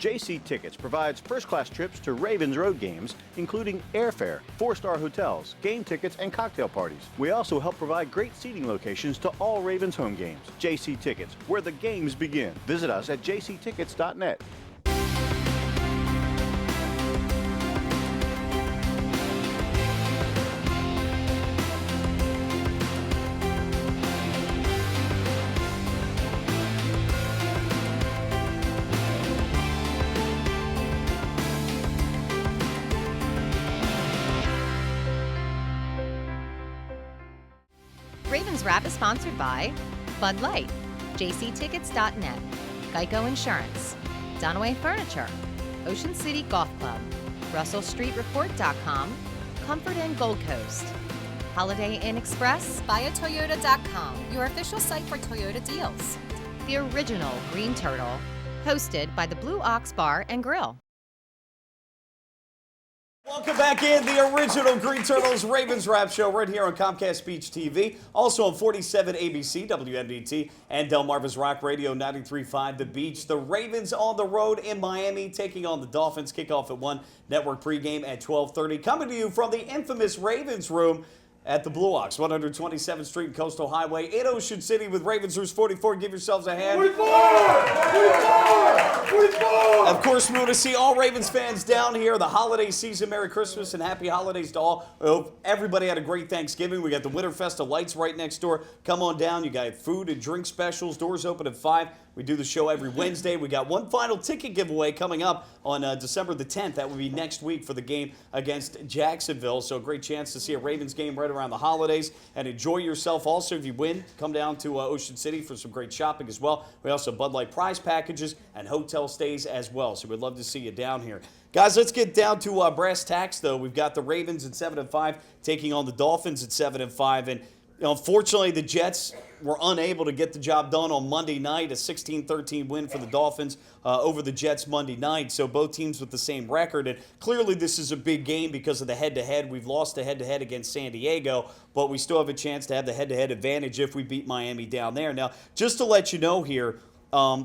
JC Tickets provides first-class trips to Ravens road games, including airfare, 4-star hotels, game tickets, and cocktail parties. We also help provide great seating locations to all Ravens home games. JC Tickets, where the games begin. Visit us at jctickets.net. Ravens Wrap is sponsored by Bud Light, jctickets.net, Geico Insurance, Dunaway Furniture, Ocean City Golf Club, RussellStreetReport.com, Comfort Inn Gold Coast, Holiday Inn Express, BuyAToyota.com, your official site for Toyota deals. The original Green Turtle, hosted by the Blue Ox Bar and Grill. Welcome back in the original Green Turtles Ravens Wrap Show right here on Comcast Beach TV. Also on 47 ABC, WNDT, and Delmarva's Rock Radio 93.5 The Beach. The Ravens on the road in Miami taking on the Dolphins. Kickoff at 1, network pregame at 12:30. Coming to you from the infamous Ravens Room at the Blue Ox, 127th Street and Coastal Highway in Ocean City with Ravens Roost 44. Give yourselves a hand. 44! 44! Of course, we want to see all Ravens fans down here. The holiday season, Merry Christmas and Happy Holidays to all. I hope everybody had a great Thanksgiving. We got the Winterfest of Lights right next door. Come on down. You got food and drink specials. Doors open at 5. We do the show every Wednesday. We got one final ticket giveaway coming up on December the 10th. That will be next week for the game against Jacksonville. So a great chance to see a Ravens game right around the holidays and enjoy yourself. Also, if you win, come down to Ocean City for some great shopping as well. We also have Bud Light prize packages and hotel stays as well. So we'd love to see you down here. Guys, let's get down to brass tacks, though. We've got the Ravens at 7-5 taking on the Dolphins at 7-5. And unfortunately, the Jets were unable to get the job done on Monday night, a 16-13 win for the Dolphins over the Jets Monday night. So both teams with the same record. And clearly this is a big game because of the head-to-head. We've lost the head-to-head against San Diego, but we still have a chance to have the head-to-head advantage if we beat Miami down there. Now, just to let you know here,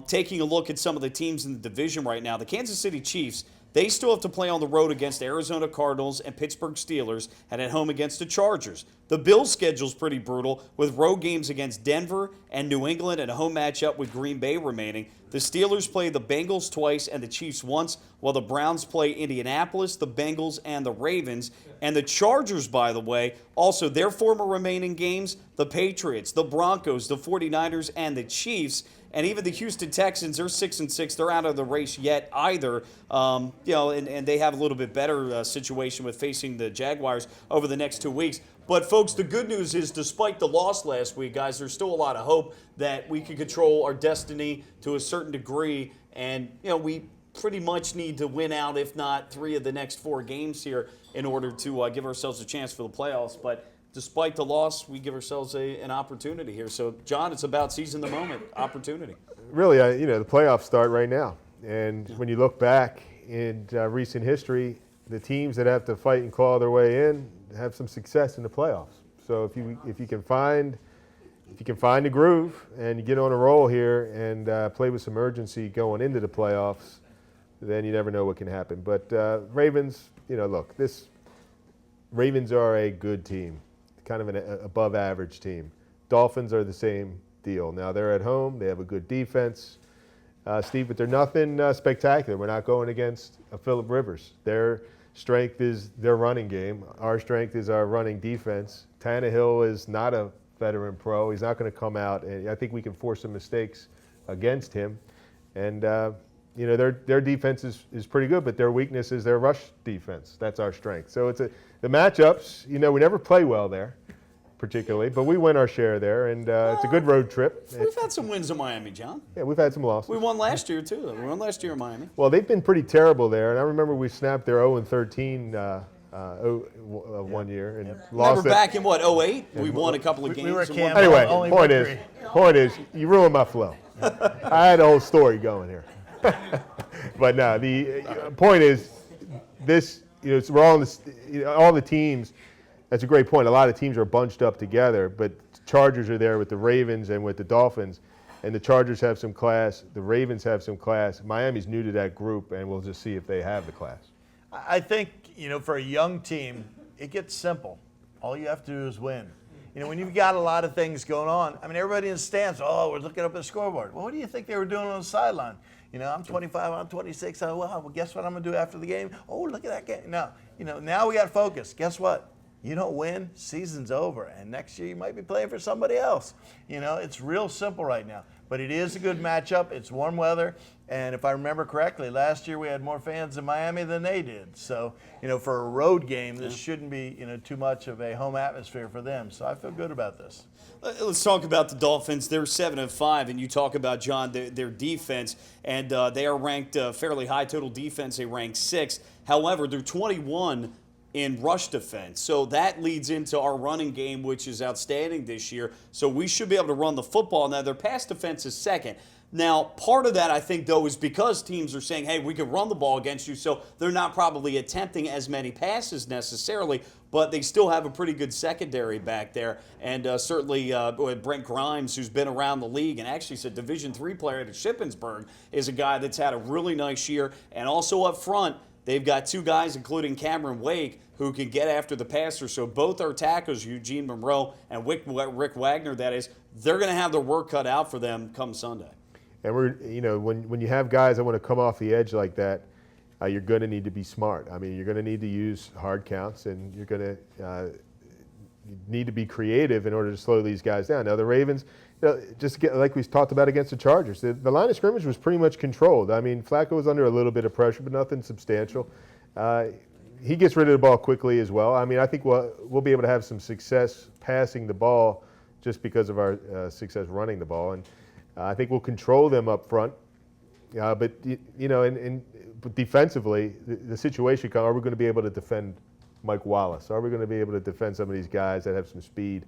taking a look at some of the teams in the division right now, the Kansas City Chiefs, they still have to play on the road against Arizona Cardinals and Pittsburgh Steelers and at home against the Chargers. The Bills' schedule's pretty brutal with road games against Denver and New England and a home matchup with Green Bay remaining. The Steelers play the Bengals twice and the Chiefs once, while the Browns play Indianapolis, the Bengals, and the Ravens. And the Chargers, by the way, also their former remaining games, the Patriots, the Broncos, the 49ers, and the Chiefs. And even the Houston Texans, they're 6-6. They're out of the race yet either. And they have a little bit better situation with facing the Jaguars over the next 2 weeks. But, folks, the good news is despite the loss last week, guys, there's still a lot of hope that we can control our destiny to a certain degree. And, we pretty much need to win out, if not 3 of the next 4 games here in order to give ourselves a chance for the playoffs. But despite the loss, we give ourselves an opportunity here. So, John, it's about seizing the moment, opportunity. Really, the playoffs start right now. And when you look back in recent history, the teams that have to fight and claw their way in have some success in the playoffs. So if you can find the groove and you get on a roll here and play with some urgency going into the playoffs, then you never know what can happen. But Ravens, look, Ravens are a good team, kind of an above average team. Dolphins are the same deal. Now they're at home, they have a good defense, Steve, but they're nothing spectacular. We're not going against Phillip Rivers. Their strength is their running game. Our strength is our running defense. Tannehill is not a veteran pro. He's not going to come out, and I think we can force some mistakes against him. And their defense is pretty good, but their weakness is their rush defense. That's our strength. So the matchups. We never play well there, particularly, but we win our share there, and it's a good road trip. We've had some wins in Miami, John. Yeah, we've had some losses. We won last year, too. We won last year in Miami. Well, they've been pretty terrible there, and I remember we snapped their 0-13 one year and lost Remember back in, 2008? We won a couple of games. We were Anyway, point is, you ruined my flow. I had a whole story going here. But no, the point is, we're all all the teams. That's a great point. A lot of teams are bunched up together, but Chargers are there with the Ravens and with the Dolphins. And the Chargers have some class. The Ravens have some class. Miami's new to that group, and we'll just see if they have the class. I think, for a young team, it gets simple. All you have to do is win. When you've got a lot of things going on, everybody in the stands, we're looking up at the scoreboard. Well, what do you think they were doing on the sideline? I'm 25, I'm 26. Well, guess what I'm going to do after the game? Oh, look at that game. No, now we got to focus. Guess what? You don't win, season's over. And next year you might be playing for somebody else. It's real simple right now. But it is a good matchup. It's warm weather. And if I remember correctly, last year we had more fans in Miami than they did. So, for a road game, this shouldn't be, too much of a home atmosphere for them. So I feel good about this. Let's talk about the Dolphins. They're 7-5, and you talk about, John, their defense, and they are ranked fairly high total defense. They rank 6th. However, they're 21 in rush defense. So that leads into our running game, which is outstanding this year. So we should be able to run the football. Now, their pass defense is 2nd. Now, part of that, I think, though, is because teams are saying, hey, we can run the ball against you, so they're not probably attempting as many passes necessarily, but they still have a pretty good secondary back there. And certainly Brent Grimes, who's been around the league and actually is a Division III player at Shippensburg, is a guy that's had a really nice year. And also up front, they've got 2 guys, including Cameron Wake, who can get after the passer. So both our tackles, Eugene Monroe and Rick Wagner, that is, they're going to have their work cut out for them come Sunday. And when you have guys that want to come off the edge like that, you're going to need to be smart. You're going to need to use hard counts, and you're going to need to be creative in order to slow these guys down. Now the Ravens, like we talked about against the Chargers, the line of scrimmage was pretty much controlled. Flacco was under a little bit of pressure, but nothing substantial. He gets rid of the ball quickly as well. I think we'll be able to have some success passing the ball just because of our success running the ball, and I think we'll control them up front. But defensively, the situation comes: are we going to be able to defend Mike Wallace? Are we going to be able to defend some of these guys that have some speed?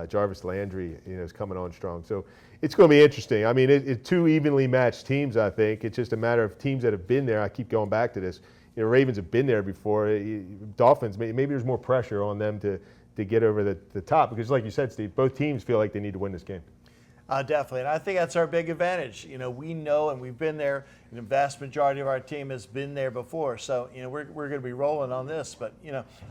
Jarvis Landry, is coming on strong. So it's going to be interesting. It's 2 evenly matched teams, I think. It's just a matter of teams that have been there. I keep going back to this. Ravens have been there before. Dolphins, maybe there's more pressure on them to get over the top because, like you said, Steve, both teams feel like they need to win this game. Definitely, and I think that's our big advantage. We know, and we've been there, and the vast majority of our team has been there before. So, we're going to be rolling on this. But,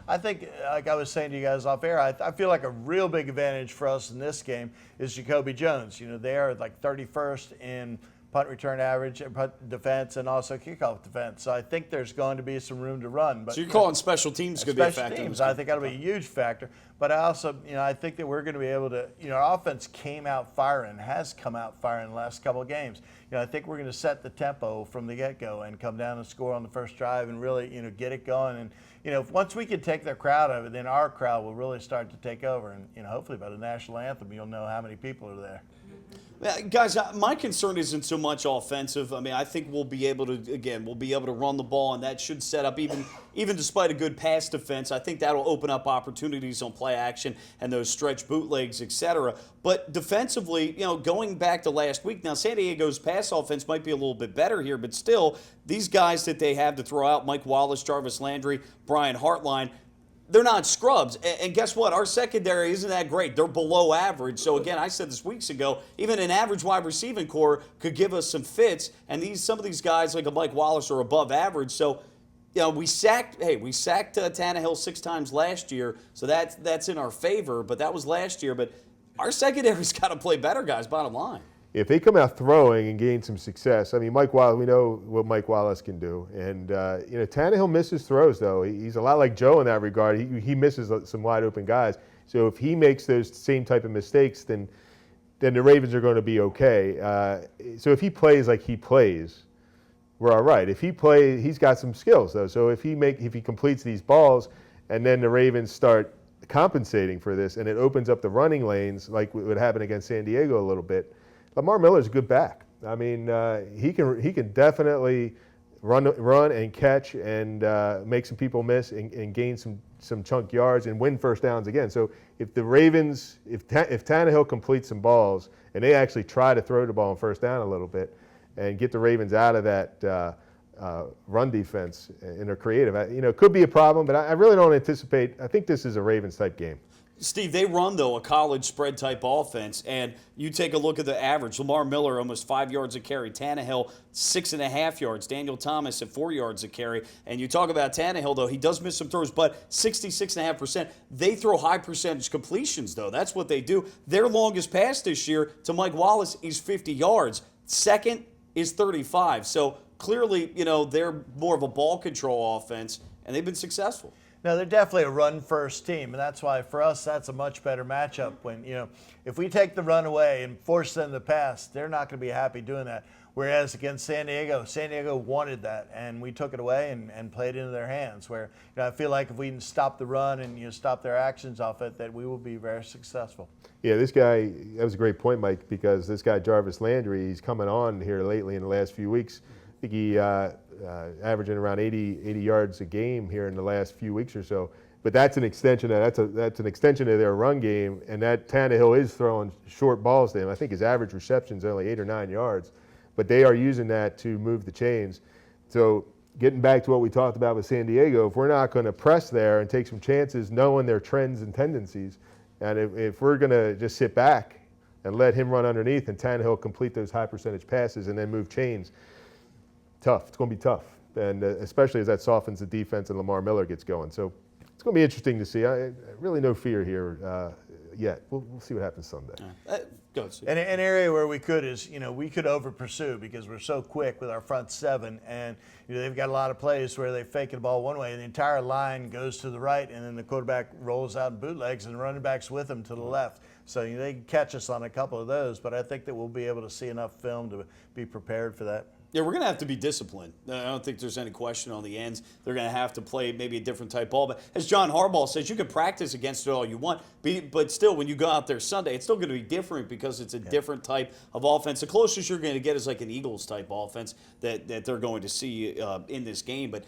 I think, like I was saying to you guys off air, I feel like a real big advantage for us in this game is Jacoby Jones. They are like 31st in punt return average, punt defense, and also kickoff defense. So I think there's going to be some room to run. But, so you're calling special teams could be a factor? Special teams, I think that'll be a huge factor. But I also, I think that we're going to be able to, our offense came out firing, has come out firing the last couple of games. I think we're going to set the tempo from the get-go and come down and score on the first drive and really, get it going. And, once we can take their crowd over, then our crowd will really start to take over. And, hopefully by the national anthem, you'll know how many people are there. Guys, my concern isn't so much offensive. I think we'll be able to run the ball, and that should set up, even despite a good pass defense, I think that'll open up opportunities on play action and those stretch bootlegs, etc. But defensively, going back to last week, now San Diego's pass offense might be a little bit better here, but still, these guys that they have to throw out, Mike Wallace, Jarvis Landry, Brian Hartline, they're not scrubs. And guess what? Our secondary isn't that great. They're below average. So, again, I said this weeks ago, even an average wide receiving core could give us some fits. And some of these guys, like a Mike Wallace, are above average. So, we sacked Tannehill 6 times last year. So that's in our favor. But that was last year. But our secondary's got to play better, guys, bottom line. If they come out throwing and gain some success, Mike Wallace, we know what Mike Wallace can do. And, Tannehill misses throws, though. He's a lot like Joe in that regard. He misses some wide open guys. So if he makes those same type of mistakes, then the Ravens are going to be okay. So if he plays like he plays, we're all right. If he plays, he's got some skills, though. So if he completes these balls and then the Ravens start compensating for this and it opens up the running lanes like what happened against San Diego a little bit, Lamar Miller's a good back. He can definitely run and catch and make some people miss and gain some chunk yards and win first downs again. So if the Ravens, if Tannehill completes some balls and they actually try to throw the ball on first down a little bit and get the Ravens out of that run defense and are creative, it could be a problem. But I really don't anticipate. I think this is a Ravens type game. Steve, they run, though, a college spread type offense, and you take a look at the average. Lamar Miller, almost 5 yards a carry. Tannehill, 6.5 yards. Daniel Thomas at 4 yards a carry. And you talk about Tannehill, though, he does miss some throws, but 66.5%. They throw high percentage completions, though. That's what they do. Their longest pass this year to Mike Wallace is 50 yards. Second is 35. So clearly, they're more of a ball control offense, and they've been successful. No, they're definitely a run-first team, and that's why for us that's a much better matchup. When if we take the run away and force them to pass, they're not going to be happy doing that. Whereas against San Diego wanted that, and we took it away and played into their hands. Where I feel like if we can stop the run and stop their actions off it, that we will be very successful. Yeah, this guy, that was a great point, Mike, because this guy Jarvis Landry, he's coming on here lately in the last few weeks. I think he averaging around 80 yards a game here in the last few weeks or so. But that's an extension of their run game, and that Tannehill is throwing short balls to him. I think his average reception is only 8 or 9 yards, but they are using that to move the chains. So getting back to what we talked about with San Diego, if we're not going to press there and take some chances, knowing their trends and tendencies, and if we're going to just sit back and let him run underneath and Tannehill complete those high percentage passes and then move chains, tough. It's going to be tough, and especially as that softens the defense and Lamar Miller gets going. So it's going to be interesting to see. I really no fear here yet. We'll see what happens Sunday. Go ahead, Steve. And an area where we could is, we could over pursue because we're so quick with our front seven, and they've got a lot of plays where they fake the ball one way and the entire line goes to the right, and then the quarterback rolls out and bootlegs and the running back's with him to the left. So they can catch us on a couple of those, but I think that we'll be able to see enough film to be prepared for that. Yeah, we're going to have to be disciplined. I don't think there's any question on the ends. They're going to have to play maybe a different type ball. But as John Harbaugh says, you can practice against it all you want. But still, when you go out there Sunday, it's still going to be different because it's a different type of offense. The closest you're going to get is like an Eagles-type offense that they're going to see in this game. But,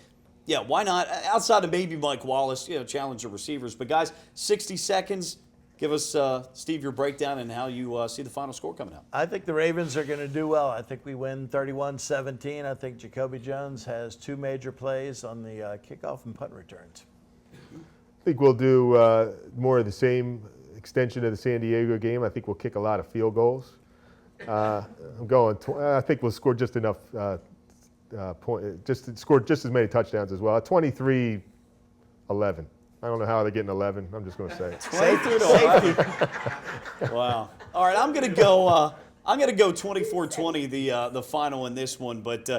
yeah, why not? Outside of maybe Mike Wallace, challenge the receivers. But, guys, 60 seconds. Give us, Steve, your breakdown and how you see the final score coming out. I think the Ravens are going to do well. I think we win 31-17. I think Jacoby Jones has 2 major plays on the kickoff and punt returns. I think we'll do more of the same extension of the San Diego game. I think we'll kick a lot of field goals. I think we'll score just enough score just as many touchdowns as well. 23-11. I don't know how they're getting 11. I'm just going to say it. Safety. Wow. All right, I'm going to go 24-20 the final in this one, but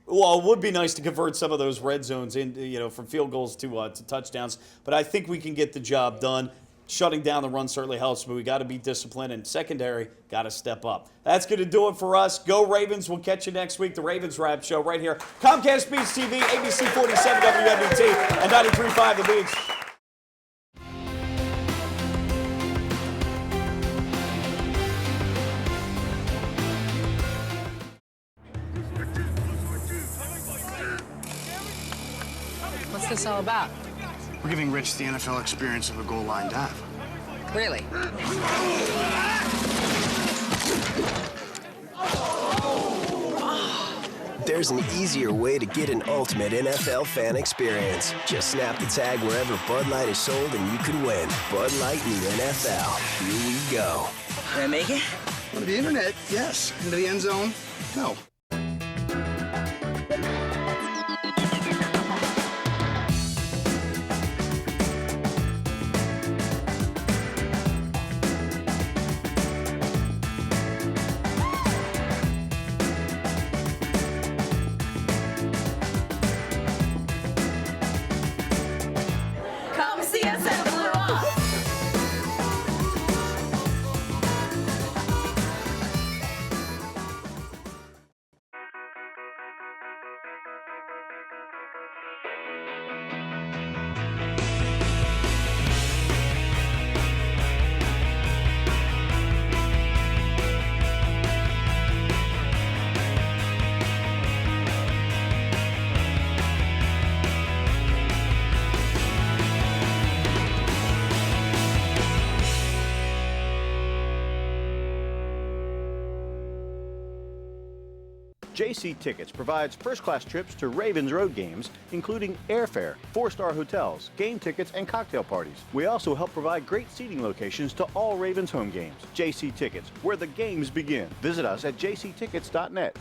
well, it would be nice to convert some of those red zones in, from field goals to touchdowns, but I think we can get the job done. Shutting down the run certainly helps, but we got to be disciplined, and secondary got to step up. That's going to do it for us. Go Ravens. We'll catch you next week. The Ravens Wrap Show right here. Comcast Beach TV, ABC 47 WNBT, and 93.5 The Beach. What's this all about? We're giving Rich the NFL experience of a goal line dive. Really? There's an easier way to get an ultimate NFL fan experience. Just snap the tag wherever Bud Light is sold and you can win. Bud Light in the NFL. Here we go. Did I make it? On the internet, yes. Into the end zone, no. JC Tickets provides first-class trips to Ravens road games, including airfare, 4-star hotels, game tickets, and cocktail parties. We also help provide great seating locations to all Ravens home games. JC Tickets, where the games begin. Visit us at jctickets.net.